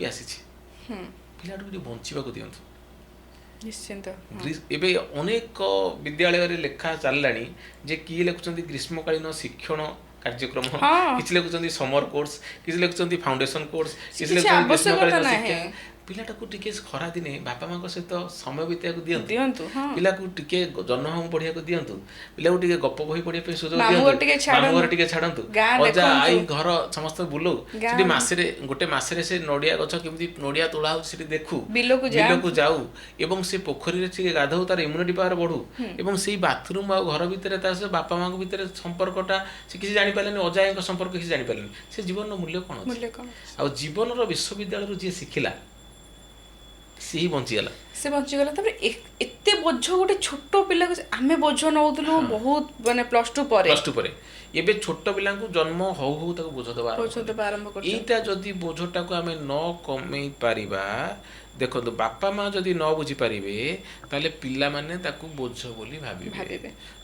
ଆସିଛି ପିଲାଟାକୁ ଟିକେ ବଞ୍ଚିବାକୁ ଦିଅନ୍ତୁ। ନିଶ୍ଚିନ୍ତ ଏବେ ଅନେକ ବିଦ୍ୟାଳୟରେ ଲେଖା ଚାଲିଲାଣି ଯେ କିଏ ଲେଖୁଛନ୍ତି ଗ୍ରୀଷ୍ମକାଳୀନ ଶିକ୍ଷଣ କାର୍ଯ୍ୟକ୍ରମ, କିଛି ଲେଖୁଛନ୍ତି ସମର କୋର୍ସ, କିଛି ଲେଖୁଛନ୍ତି ଫାଉଣ୍ଡେସନ କୋର୍ସ, କିଛି ଲେଖୁଛନ୍ତି ଗ୍ରୀଷ୍ମକାଳୀନ ଶିକ୍ଷା। ପିଲାଟାକୁ ଟିକେ ଖରା ଦିନେ ବାପା ମାଙ୍କ ସହିତ ସମୟ ବିତେଇବାକୁ ଦିଅନ୍ତୁ। ପିଲାକୁ ଟିକେ ଜହ୍ନମାମୁଁ ପଢିବାକୁ ଦିଅନ୍ତୁ। ପିଲାକୁ ଟିକେ ଗପ ବହି ପଢିବା ପାଇଁ ସୁଯୋଗ ଦିଅନ୍ତୁ। ମାମୁଁ ଘର ଟିକେ ଛାଡନ୍ତୁ। ଅଜା ଆଈ ଘର ସମସ୍ତେ ବୁଲଉ। ସେଠି ଗୋଟେ ମାସରେ ସେ ନଡିଆ ଗଛ କେମିତି ନଡିଆ ତୋଳା ହଉଛି ସେଠି ଦେଖୁ, ବିଲକୁ ଯାଉ ଏବଂ ସେ ପୋଖରୀରେ ଟିକେ ଗାଧଉ, ତାର ଇମ୍ୟୁନିଟି ପାୱାର ବଢୁ। ଏବଂ ସେଇ ବାଥରୁମ ଆଉ ଘର ଭିତରେ ତା ସହ ବାପା ମାଙ୍କ ଭିତରେ ସମ୍ପର୍କଟା ସେ କିଛି ଜାଣିପାରିଲେନି, ଅଜା ଆଈଙ୍କ ସମ୍ପର୍କ କିଛି ଜାଣିପାରିଲେନି। ସେ ଜୀବନର ମୂଲ୍ୟ କଣ ଅଛି? ଆଉ ଜୀବନର ବିଶ୍ୱବିଦ୍ୟାଳୟରୁ ଯିଏ ଶିଖିଲା ସେ ହିଁ ବଞ୍ଚିଗଲା। ସେ ବଞ୍ଚିଗଲା। ତାପରେ ଏତେ ବୋଝ ଗୋଟେ ଛୋଟ ପିଲାକୁ ଆମେ ବୋଝ ନଉଥିଲୁ ବହୁତ, ମାନେ ପ୍ଲସ ଟୁ ପରେ ଏବେ ଛୋଟ ପିଲାଙ୍କୁ ଜନ୍ମ ହଉ ହଉ ତାକୁ ବୋଝ ଦେବା ଆରମ୍ଭ କରୁଛୁ। ଏଇଟା ଯଦି ବୋଝଟାକୁ ଆମେ ନ କମେଇ ପାରିବା, ଦେଖନ୍ତୁ ବାପା ମା ଯଦି ନ ବୁଝିପାରିବେ ତାହେଲେ ପିଲାମାନେ ତାକୁ ବୋଝ ବୋଲି ଭାବିବେ।